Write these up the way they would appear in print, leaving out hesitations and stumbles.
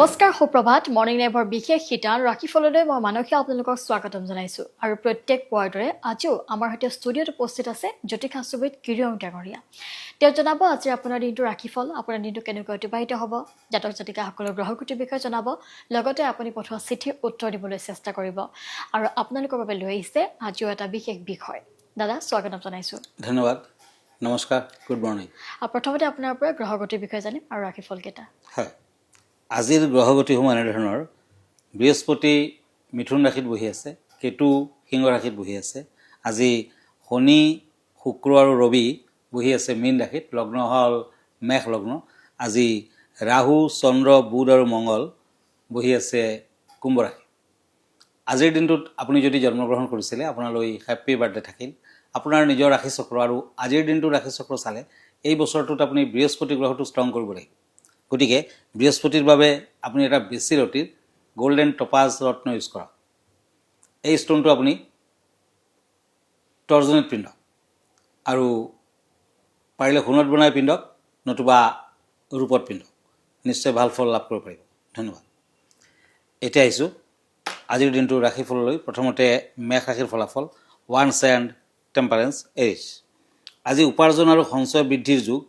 নমস্কাৰ সুপ্ৰভাত মৰ্নিং লাইভৰ বিশেষ শিতান ৰাখিফললৈ মই মানসিক আপোনালোকক স্বাগতম জনাইছোঁ আৰু প্ৰত্যেক পুৱাৰদৰে আজিও আমাৰ সৈতে ষ্টুডিঅ'ত উপস্থিত আছে জ্যোতিষা সুবিত কিৰিয়ং ডাঙৰীয়া তেওঁ জনাব আজি আপোনাৰ দিনটো ৰাখিফল আপোনাৰ দিনটো কেনেকৈ অতিবাহিত হ'ব জাতক জাতিকাসকলৰ গ্ৰহগতিৰ বিষয়ে জনাব লগতে আপুনি পঠোৱা চিঠিৰ উত্তৰ দিবলৈ চেষ্টা কৰিব আৰু আপোনালোকৰ বাবে লৈ আহিছে আজিও এটা বিশেষ বিষয় দাদা স্বাগতম জনাইছোঁ ধন্যবাদ নমস্কাৰ গুড মৰ্নিং প্ৰথমতে আপোনাৰ পৰা গ্ৰহগতিৰ বিষয়ে জানিম আৰু ৰাখিফল কেইটা হয় আজিৰ গ্ৰহগতিসমূহ এনেধৰণৰ বৃহস্পতি মিথুন ৰাশিত বহি আছে কেতু সিংহ ৰাশিত বহি আছে আজি শনি শুক্ৰ আৰু ৰবি বহি আছে মীন ৰাশিত লগ্ন হ'ল মেঘ লগ্ন আজি ৰাহু চন্দ্ৰ বুধ আৰু মংগল বহি আছে কুম্ভ ৰাশি আজিৰ দিনটোত আপুনি যদি জন্মগ্ৰহণ কৰিছিলে আপোনালৈ হেপ্পী বাৰ্থডে থাকিল আপোনাৰ নিজৰ ৰাশি চক্ৰ আৰু আজিৰ দিনটো ৰাশি চক্ৰ চালে এই বছৰটোত আপুনি বৃহস্পতি গ্ৰহটো ষ্ট্ৰং কৰিব লাগিব গতিকে বৃহস্পতিৰ বাবে আপুনি এটা বেছি ৰতিৰ গোল্ডেন টপাজ ৰত্ন ইউজ কৰক এই ষ্টোনটো আপুনি তৰ্জনীত পিন্ধক আৰু পাৰিলে সোণত বনাই পিন্ধক নতুবা ৰূপত পিন্ধক নিশ্চয় ভাল ফল লাভ কৰিব পাৰিব ধন্যবাদ এতিয়া আহিছোঁ আজিৰ দিনটো ৰাশিফললৈ প্ৰথমতে মেঘ ৰাশিৰ ফলাফল ওৱান্স এণ্ড টেম্পাৰেন্স এৰিছ আজি উপাৰ্জন আৰু সঞ্চয় বৃদ্ধিৰ যুগ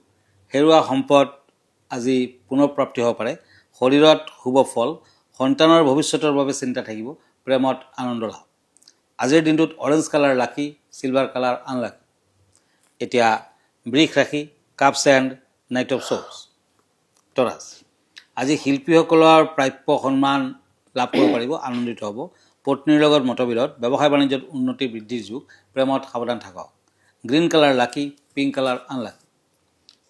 হেৰুৱা সম্পদ আজি পুনঃপ্ৰাপ্তি হ'ব পাৰে শৰীৰত শুভ ফল সন্তানৰ ভৱিষ্যতৰ বাবে চিন্তা থাকিব প্ৰেমত আনন্দ লাভ আজিৰ দিনটোত অৰেঞ্জ কালাৰ লাকি চিলভাৰ কালাৰ আনলাকি এতিয়া বৃষ ৰাশি কাপছ এণ্ড নাইট অফ শ্ব'ৰ্টছ তৰাছ আজি শিল্পীসকলৰ প্ৰাপ্য সন্মান লাভ কৰিব পাৰিব আনন্দিত হ'ব পত্নীৰ লগত মতবিৰোধ ব্যৱসায় বাণিজ্যত উন্নতি বৃদ্ধিৰ যুগ প্ৰেমত সাৱধান থাকক গ্ৰীণ কালাৰ লাকি পিংক কালাৰ আনলাকি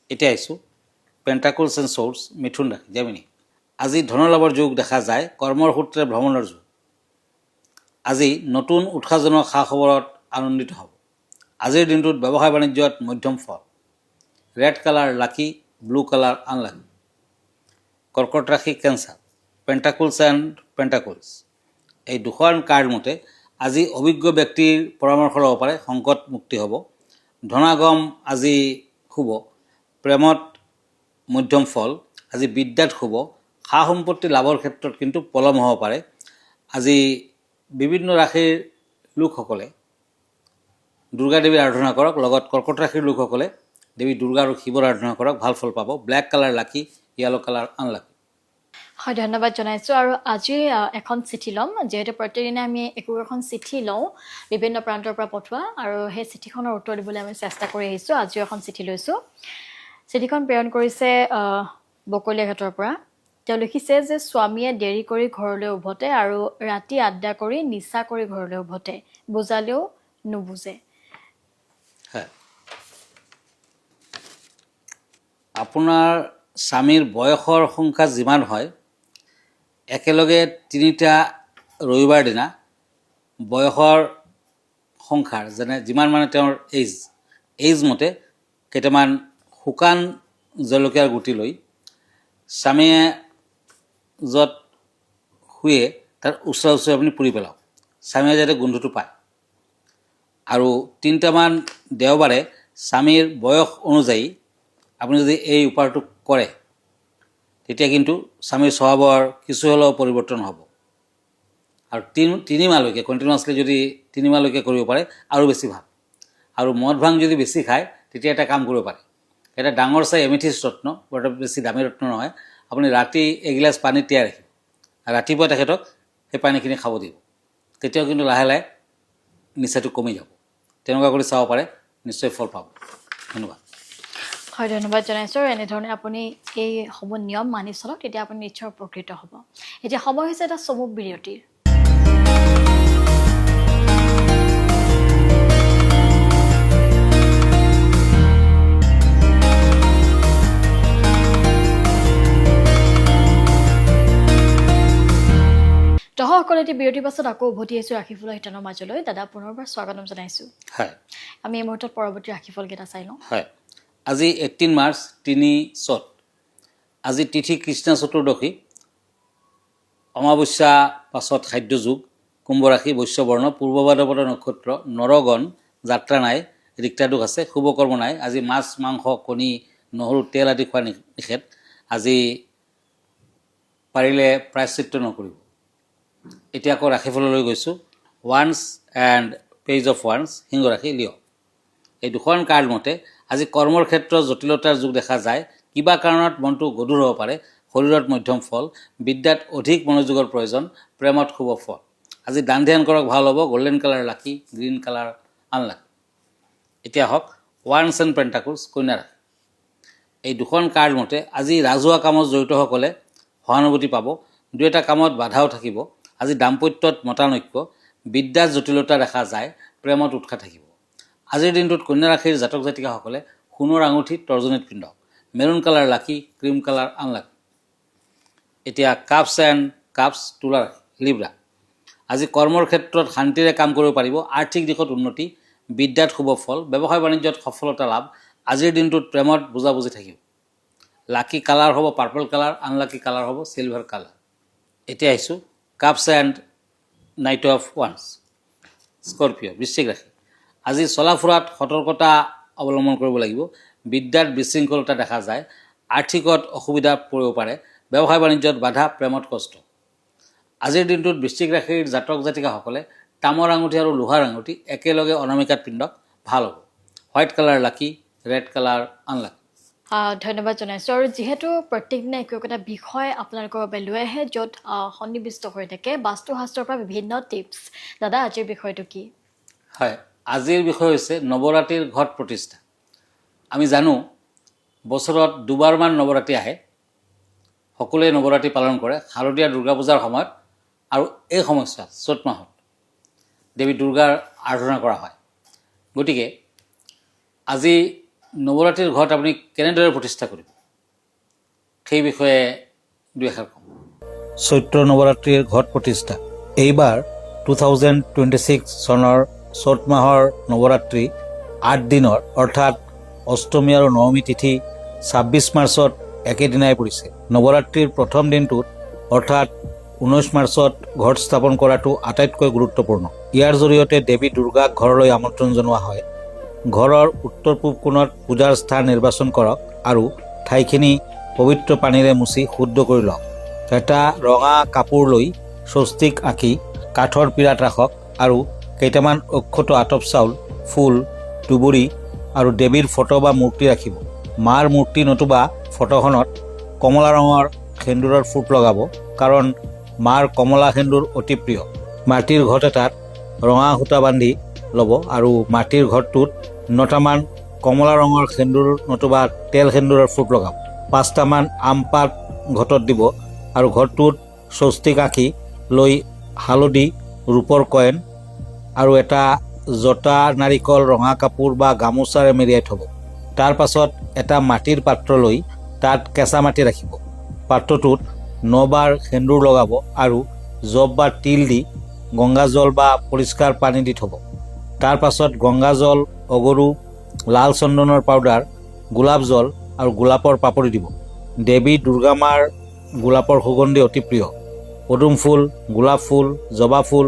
এতিয়া আহিছোঁ পেণ্টাকলছ এণ্ড শ্বৰ্টছ মিথুন ৰাশি জেমিনি আজি ধনলাভৰ যুগ দেখা যায় কৰ্মৰ সূত্ৰে ভ্ৰমণৰ যুগ আজি নতুন উৎসাহজনক খা খবৰত আনন্দিত হ'ব আজিৰ দিনটোত ব্যৱসায় বাণিজ্যত মধ্যম ফল ৰেড কালাৰ লাকি ব্লু কালাৰ আনলাকি কৰ্কট ৰাশি কেঞ্চাৰ পেণ্টাকলছ এণ্ড পেণ্টাকলছ এই দুখন কাৰ্ড মতে আজি অভিজ্ঞ ব্যক্তিৰ পৰামৰ্শ ল'ব পাৰে সংকট মুক্তি হ'ব ধনাগম আজি শুভ প্ৰেমত মধ্যম ফল আজি বিদ্যাত শুভ সা সম্পত্তি লাভৰ ক্ষেত্ৰত কিন্তু পলম হ'ব পাৰে আজি বিভিন্ন ৰাশিৰ লোকসকলে দুৰ্গা দেৱীৰ আৰাধনা কৰক লগত কৰ্কট ৰাশিৰ লোকসকলে দেৱী দুৰ্গা আৰু শিৱৰ আৰাধনা কৰক ভাল ফল পাব ব্লেক কালাৰ লাকি য়েলো কালাৰ আনলাকি হয় ধন্যবাদ জনাইছোঁ আৰু আজি এখন চিঠি ল'ম যিহেতু প্ৰতিদিনে আমি এখন চিঠি লওঁ বিভিন্ন প্ৰান্তৰ পৰা পঠোৱা আৰু সেই চিঠিখনৰ উত্তৰ দিবলৈ আমি চেষ্টা কৰি আহিছোঁ আজিও এখন চিঠি লৈছোঁ চিঠিখন প্ৰেৰণ কৰিছে বকলীয়াঘাটৰ পৰা তেওঁ লিখিছে যে স্বামীয়ে দেৰি কৰি ঘৰলৈ উভতে আৰু ৰাতি আড্ডা কৰি নিচা কৰি ঘৰলৈ উভতে বুজালেও নুবুজে আপোনাৰ স্বামীৰ বয়সৰ সংখ্যা যিমান হয় একেলগে তিনিটা ৰবিবাৰ দিনা বয়সৰ সংখ্যাৰ যেনে যিমান মানে তেওঁৰ এইজ মতে কেইটামান শুকান জলকীয়াৰ গুটি লৈ স্বামীয়ে য'ত শুৱে তাৰ ওচৰে ওচৰে আপুনি পুৰি পেলাওক স্বামীয়ে যাতে গোন্ধটো পায় আৰু তিনিটামান দেওবাৰে স্বামীৰ বয়স অনুযায়ী আপুনি যদি এই উপায়টো কৰে তেতিয়া কিন্তু স্বামীৰ স্বভাৱৰ কিছু হ'লেও পৰিৱৰ্তন হ'ব আৰু তিনি মাহলৈকে কণ্টিনিউৱাছলি যদি 3 মাহলৈকে কৰিব পাৰে আৰু বেছি ভাল আৰু মদ ভাং যদি বেছি খায় তেতিয়া এটা কাম কৰিব পাৰে এটা ডাঙৰ চাই এমেথিষ্ট ৰত্ন বৰ বেছি দামী ৰত্ন নহয় আপুনি ৰাতি এগিলাচ পানী তিয়াই ৰাখিব আৰু ৰাতিপুৱা তেখেতক সেই পানীখিনি খাব দিব তেতিয়াও কিন্তু লাহে লাহে নিচাটো কমি যাব তেনেকুৱা কৰি চাব পাৰে নিশ্চয় ফল পাব ধন্যবাদ হয় ধন্যবাদ জনাইছোঁ আৰু এনেধৰণে আপুনি এই সমূহ নিয়ম মানি চলক তেতিয়া আপুনি নিশ্চয় উপকৃত হ'ব এতিয়া সময় হৈছে এটা চমু বিৰতিৰ দৰ্শকসকলে এতিয়া বিৰতিৰ পাছত আকৌ উভতি আহিছোঁ ৰাশিফলৰ শিতানৰ মাজলৈ দাদা পুনৰবাৰ স্বাগতম জনাইছোঁ হয় আমি এই মুহূৰ্তত পৰৱৰ্তী ৰাশিফলকেইটা চাই লওঁ হয় আজি 18 মাৰ্চ 3 চ'ত আজি তিথি কৃষ্ণ চতুৰ্দশী অমাৱস্যা পাছত খাদ্য যুগ কুম্ভ ৰাশি বৈশ্যবৰ্ণ পূৰ্ব ভাদ্ৰপদ নক্ষত্ৰ নৰগণ যাত্ৰা নাই ৰিক্তাদোষ আছে শুভ কৰ্ম নাই আজি মাছ মাংস কণী নহৰু তেল আদি খোৱা নিষেধ আজি পাৰিলে প্ৰায়শ্চিত্ত নকৰিব। এতিয়া আকৌ ৰাশিফললৈ গৈছোঁ। Once and page of once, সিংহ ৰাশি, লিঅ'। এই দুখন কাৰ্ড মতে আজি কৰ্মৰ ক্ষেত্ৰত জটিলতাৰ যুগ দেখা যায়। কিবা কাৰণত মনটো গধুৰ হ'ব পাৰে। শৰীৰত মধ্যম ফল, বিদ্যাত অধিক মনোযোগৰ প্ৰয়োজন, প্ৰেমত শুভ ফল। আজি দান ধ্যান কৰক, ভাল হ'ব। গল্ডেন কালাৰ লাকি, গ্ৰীণ কালাৰ আনলাকি। এতিয়া হওক ওৱান্স এণ্ড পেণ্টাকলছ, কন্যা ৰাশি। এই দুখন কাৰ্ড মতে আজি ৰাজহুৱা কামত জড়িতসকলে সহানুভূতি পাব। দুই এটা কামত বাধাও থাকিব। আজি দাম্পত্যত মতানৈক্য, বিদ্যাত জটিলতা দেখা যায়, প্ৰেমত উৎসাহ থাকিব। আজিৰ দিনটোত কন্যা ৰাশিৰ জাতক জাতিকাসকলে সোণৰ আঙুঠি তৰ্জনীত পিন্ধক। মেৰুণ কালাৰ লাকি, ক্ৰীম কালাৰ আনলাকি। এতিয়া কাপছ এণ্ড কাপছ, তুলা ৰাশি, লিব্ৰা। আজি কৰ্মৰ ক্ষেত্ৰত শান্তিৰে কাম কৰিব পাৰিব। আৰ্থিক দিশত উন্নতি, বিদ্যাত শুভ ফল, ব্যৱসায় বাণিজ্যত সফলতা লাভ। আজিৰ দিনটোত প্ৰেমত বুজাবুজি থাকিব। লাকি কালাৰ হ'ব পাৰ্পল কালাৰ, আনলাকি কালাৰ হ'ব চিলভাৰ কালাৰ। এতিয়া আহিছোঁ cups and night of once, Scorpio', বৃশ্চিক ৰাশি। আজি চলা ফুৰাত সতৰ্কতা অৱলম্বন কৰিব লাগিব। বিদ্যাত বিশৃংখলতা দেখা যায়। আৰ্থিকত অসুবিধা পৰিব পাৰে। ব্যৱসায় বাণিজ্যত বাধা, প্ৰেমত কষ্ট। আজিৰ দিনটোত বৃশ্চিক ৰাশিৰ জাতক জাতিকাসকলে তামৰ আঙুঠি আৰু লোহাৰ আঙুঠি একেলগে অনামিকাত পিন্ধক, ভাল হ'ব। হোৱাইট কালাৰ লাকি, ৰেড কালাৰ আনলাকি। ধন্যবাদ জনাইছোঁ। আৰু যিহেতু প্ৰত্যেক দিনে একো একোটা বিষয় আপোনালোকৰ বাবে লৈ আহে য'ত সন্নিৱিষ্ট হৈ থাকে বাস্তুশাস্ত্ৰৰ পৰা বিভিন্ন টিপছ, দাদা আজিৰ বিষয়টো কি? হয়, আজিৰ বিষয় হৈছে নৱৰাত্ৰিৰ ঘট প্ৰতিষ্ঠা। আমি জানো বছৰত দুবাৰমান নৱৰাত্ৰি আহে। সকলোৱে নৱৰাত্ৰি পালন কৰে শাৰদীয়া দুৰ্গা পূজাৰ সময়ত, আৰু এই সময়ছোৱাত চ'ত মাহত দেৱী দুৰ্গাৰ আৰাধনা কৰা হয়। গতিকে আজি নৱৰাত্ৰিৰ ঘট আপুনি কেনেদৰে প্ৰতিষ্ঠা কৰিব সেই বিষয়ে দুই এষাৰ কম। চৈত্ৰ নৱৰাত্ৰিৰ ঘট প্ৰতিষ্ঠা। এইবাৰ 2026 চনৰ চ'ত মাহৰ নৱৰাত্ৰি 8 দিনৰ, অৰ্থাৎ অষ্টমী আৰু নৱমী তিথি 26 মাৰ্চত একেদিনাই পৰিছে। নৱৰাত্ৰিৰ প্ৰথম দিনটোত অৰ্থাৎ 19 মাৰ্চত ঘট স্থাপন কৰাটো আটাইতকৈ গুৰুত্বপূৰ্ণ। ইয়াৰ জৰিয়তে দেৱী দুৰ্গাক ঘৰলৈ আমন্ত্ৰণ জনোৱা হয়। ঘৰৰ উত্তৰ পূব কোণত পূজাৰ স্থান নিৰ্বাচন কৰক আৰু ঠাইখিনি পবিত্ৰ পানীৰে মুচি শুদ্ধ কৰি লওক। এটা ৰঙা কাপোৰ লৈ স্বস্তিক আঁকি কাঠৰ পীৰাত ৰাখক আৰু কেইটামান অক্ষত আতপ চাউল, ফুল, দুবৰি আৰু দেৱীৰ ফটো বা মূৰ্তি ৰাখিব। মাৰ মূৰ্তি নতুবা ফটোখনত কমলা ৰঙৰ সেন্দুৰৰ ফুট লগাব, কাৰণ মাৰ কমলা সেন্দুৰ অতি প্ৰিয়। মাটিৰ ঘট এটাত ৰঙা সূতা বান্ধি ল'ব আৰু মাটিৰ ঘৰটোত 9টামান কমলা ৰঙৰ সেন্দুৰ নতুবা তেল সেন্দুৰৰ ফুট লগাব। 5টামান আম পাত ঘটত দিব আৰু ঘৰটোত স্বস্তিক আঁকি লৈ হালধি, ৰূপৰ কইন আৰু এটা জটা নাৰিকল ৰঙা কাপোৰ বা গামোচাৰে মেৰিয়াই থ'ব। তাৰ পাছত এটা মাটিৰ পাত্ৰ লৈ তাত কেঁচা মাটি ৰাখিব। পাত্ৰটোত 9 বাৰ সেন্দুৰ লগাব আৰু জব বা তিল দি গংগাজল বা পৰিষ্কাৰ পানী দি থ'ব। তাৰ পাছত গংগাজল, অগৰু, লাল চন্দনৰ পাউডাৰ, গোলাপ জল আৰু গোলাপৰ পাপৰি দিব। দেৱী দুৰ্গা মাৰ গোলাপৰ সুগন্ধি অতি প্ৰিয়। পদুম ফুল, গোলাপ ফুল, জবা ফুল,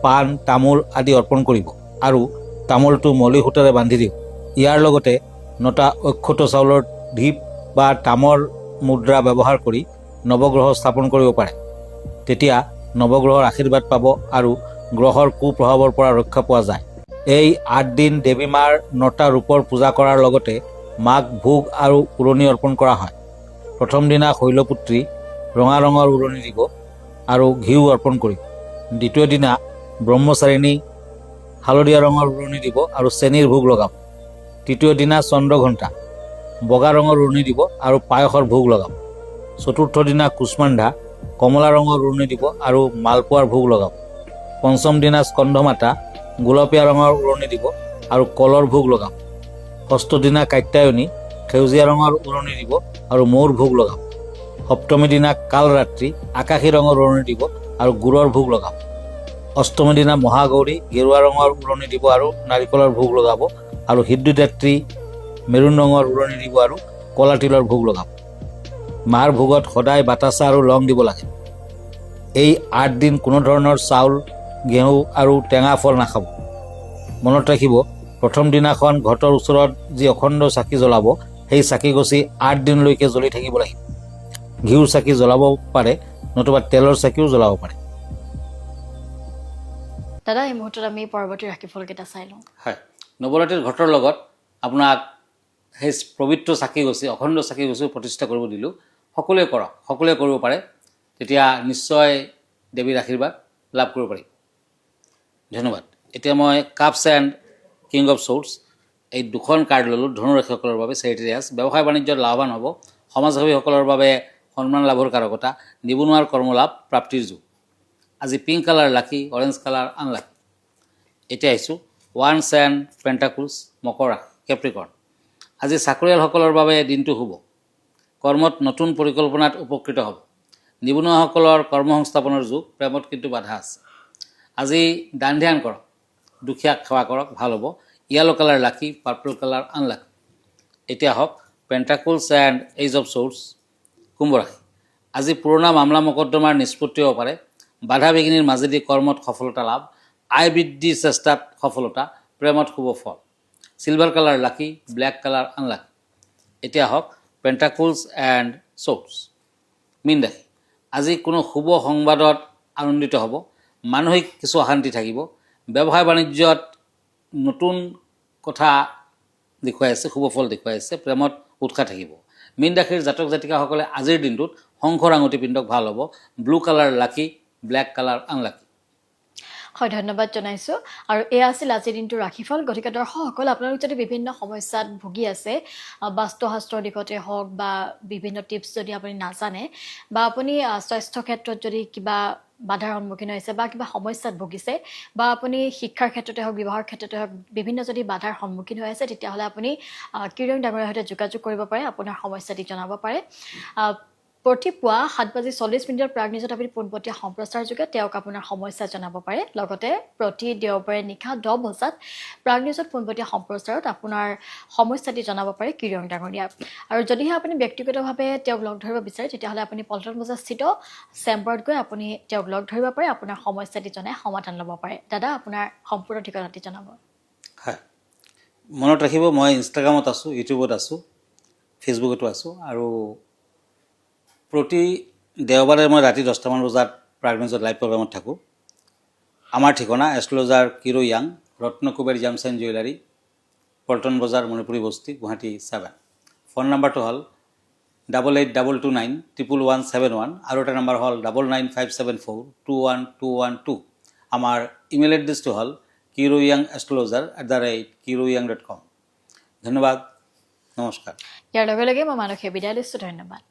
পাণ, তামোল আদি অৰ্পণ কৰিব আৰু তামোলটো মলি সূতাৰে বান্ধি দিওঁ। ইয়াৰ লগতে 9টা অক্ষত চাউলৰ ঢিপ বা তামৰ মুদ্ৰা ব্যৱহাৰ কৰি নৱগ্ৰহ স্থাপন কৰিব পাৰে। তেতিয়া নৱগ্ৰহৰ আশীৰ্বাদ পাব আৰু গ্ৰহৰ কুপ্ৰভাৱৰ পৰা ৰক্ষা পোৱা যায়। এই 8 দিন দেৱী মাৰ 9টা ৰূপৰ পূজা কৰাৰ লগতে মাক ভোগ আৰু উৰণি অৰ্পণ কৰা হয়। প্ৰথম দিনা শৈলপুত্ৰী ৰঙা ৰঙৰ উৰণি দিব আৰু ঘিউ অৰ্পণ কৰিব। দ্বিতীয় দিনা ব্ৰহ্মচাৰিণী হালধীয়া ৰঙৰ উৰণি দিব আৰু চেনিৰ ভোগ লগাব। তৃতীয় দিনা চন্দ্ৰঘণ্টা বগা ৰঙৰ উৰণি দিব আৰু পায়সৰ ভোগ লগাব। চতুৰ্থ দিনা কুষ্মাণ্ডা কমলা ৰঙৰ উৰণি দিব আৰু মালপোৱাৰ ভোগ লগাব। পঞ্চম দিনা স্কন্ধমাতা গোলপীয়া ৰঙৰ উৰণি দিব আৰু কলৰ ভোগ লগাব। ষষ্ঠ দিনা কাত্যায়নী সেউজীয়া ৰঙৰ উৰণি দিব আৰু মৌৰ ভোগ লগাব। সপ্তমী দিনা কালৰাত্ৰি আকাশী ৰঙৰ উৰণি দিব আৰু গুড়ৰ ভোগ লগাব। অষ্টমী দিনা মহাগৌৰী গেৰুৱা ৰঙৰ উৰণি দিব আৰু নাৰিকলৰ ভোগ লগাব আৰু সিদ্ধিদাত্ৰী মেৰুণ ৰঙৰ উৰণি দিব আৰু কলা তিলৰ ভোগ লগাব। মাৰ ভোগত সদায় বাতাচা আৰু লং দিব লাগে। এই 8 দিন কোনো ধৰণৰ চাউল, ঘেঁহু আৰু টেঙা ফল নাখাব। মনত ৰাখিব, প্ৰথম দিনাখন ঘটৰ ওচৰত যি অখণ্ড চাকি জ্বলাব সেই চাকি গছি 8 দিনলৈকে জ্বলি থাকিব লাগিব। ঘিউৰ চাকি জ্বলাব পাৰে নতুবা তেলৰ চাকিও জ্বলাব পাৰে। দাদা এই মুহূৰ্তত আমি পৰৱৰ্তী ৰাশিফলকেইটা চাই লওঁ। হয়, নৱৰাত্ৰিৰ ঘটৰ লগত আপোনাক সেই পবিত্ৰ চাকি গছি অখণ্ড চাকি গছি প্ৰতিষ্ঠা কৰিব দিলোঁ। সকলোৱে কৰক, সকলোৱে কৰিব পাৰে, তেতিয়া নিশ্চয় দেৱীৰ আশীৰ্বাদ লাভ কৰিব পাৰিব। ধন্যবাদ। এতিয়া মই কাপছ এণ্ড কিং অফ ছৰ্ডছ এই দুখন কাৰ্ড ল'লোঁ ধনুৰাশিসকলৰ বাবে চেৰিটেৰিয়াছ। ব্যৱসায় বাণিজ্যত লাভৱান হ'ব, সমাজসেৱীসকলৰ বাবে সন্মান লাভৰ কাৰকতা, নিবনুৱাৰ কৰ্মলাভ প্ৰাপ্তিৰ যুগ। আজি পিংক কালাৰ লাকি, অৰেঞ্জ কালাৰ আনলাকি। এতিয়া আহিছোঁ ওৱান্স এণ্ড পেণ্টাকুলছ মকৰ ৰাশি কেপ্ৰিকৰ্ণ। আজি চাকৰিয়ালসকলৰ বাবে দিনটো শুভ, কৰ্মত নতুন পৰিকল্পনাত উপকৃত হ'ব। নিবনুৱাসকলৰ কৰ্মসংস্থাপনৰ যুগ, প্ৰেমত কিন্তু বাধা আছে। আজি দান ধ্যান কৰক, দুখীয়াক সেৱা কৰক, ভাল হ'ব। য়েলো কালাৰ লাকি, পাৰ্পল কালাৰ আনলাকি। এতিয়া হওক পেণ্টাকুলছ এণ্ড এইজ অফ ছৰ্ডছ কুম্ভ ৰাশি। আজি পুৰণা মামলা মকদ্দমাৰ নিষ্পত্তি হ'ব পাৰে, বাধা বিঘিনিৰ মাজেদি কৰ্মত সফলতা লাভ, আয় বৃদ্ধিৰ চেষ্টাত সফলতা, প্ৰেমত শুভ ফল। চিলভাৰ কালাৰ লাকি, ব্লেক কালাৰ আনলাকি। এতিয়া হওক পেণ্টাকুলছ এণ্ড ছৰ্ডছ মীন ৰাশি। আজি কোনো শুভ সংবাদত আনন্দিত হ'ব, মানসিক কিছু অশান্তি থাকিব। ব্যৱসায় বাণিজ্যত নতুন কথা দেখুৱাই আছে, শুভ ফল দেখুৱাই আছে, প্ৰেমত উৎসাহ থাকিব। মীন ৰাশিৰ জাতক জাতিকাসকলে আজিৰ দিনটোত শংখৰ আঙুঠি পিন্ধক, ভাল হ'ব। ব্লু কালাৰ লাকি, ব্লেক কালাৰ আনলাকি। হয়, ধন্যবাদ জনাইছোঁ। আৰু এয়া আছিল আজিৰ দিনটোৰ ৰাশিফল। গতিকে দৰ্শকসকল, আপোনালোক যদি বিভিন্ন সমস্যাত ভুগি আছে, বাস্তুশাস্ত্ৰৰ দিশতে হওক বা বিভিন্ন টিপছ যদি আপুনি নাজানে, বা আপুনি স্বাস্থ্য ক্ষেত্ৰত যদি কিবা বাধাৰ সন্মুখীন হৈছে বা কিবা সমস্যাত ভুগিছে, বা আপুনি শিক্ষাৰ ক্ষেত্ৰতে হওক, বিবাহৰ ক্ষেত্ৰতে হওক, বিভিন্ন যদি বাধাৰ সন্মুখীন হৈ আছে, তেতিয়াহ'লে আপুনি কিৰণ ডাঙৰীয়াৰ সৈতে যোগাযোগ কৰিব পাৰে, আপোনাৰ সমস্যাটি জনাব পাৰে। প্ৰতি পুৱা 7:40 প্ৰাগ নিউজত আপুনি পোনপটীয়া সম্প্ৰচাৰ যোগে তেওঁক আপোনাৰ সমস্যা জনাব পাৰে। লগতে প্ৰতি দেওবাৰে নিশা 10 বজাত প্ৰাগ নিউজত পোনপটীয়া সম্প্ৰচাৰত আপোনাৰ সমস্যাটি জনাব পাৰে কিৰণ ডাঙৰীয়াক। আৰু যদিহে আপুনি ব্যক্তিগতভাৱে তেওঁক লগ ধৰিব বিচাৰে, তেতিয়াহ'লে আপুনি পল্টন বজাৰ স্থিত চেম্বাৰত গৈ আপুনি তেওঁক লগ ধৰিব পাৰে, আপোনাৰ সমস্যাটি জনাই সমাধান ল'ব পাৰে। দাদা, আপোনাৰ সম্পূৰ্ণ ঠিকনাটি জনাব। হয়, মনত ৰাখিব, মই ইনষ্টাগ্ৰামত আছোঁ, ইউটিউবত আছোঁ, ফেচবুকতো আছোঁ। আৰু প্ৰতি দেওবাৰে মই ৰাতি 10টামান বজাত প্ৰাগ নিউজত লাইভ প্ৰগ্ৰামত থাকোঁ। আমাৰ ঠিকনা এষ্ট্ৰলজাৰ কিৰো য়াং, Ratnakuber gems and jewellery, Paltan Bazar, Manipuri বস্তি, গুৱাহাটী 7। ফোন নাম্বাৰটো হ'ল 8829211171 আৰু এটা নাম্বাৰ হ'ল 9957421212। আমাৰ ইমেইল এড্ৰেছটো হ'ল kiroyangastrologer@kiroyang.com। ধন্যবাদ, নমস্কাৰ। ইয়াৰ লগে লগে মই মানসে বিদায় লৈছোঁ। ধন্যবাদ।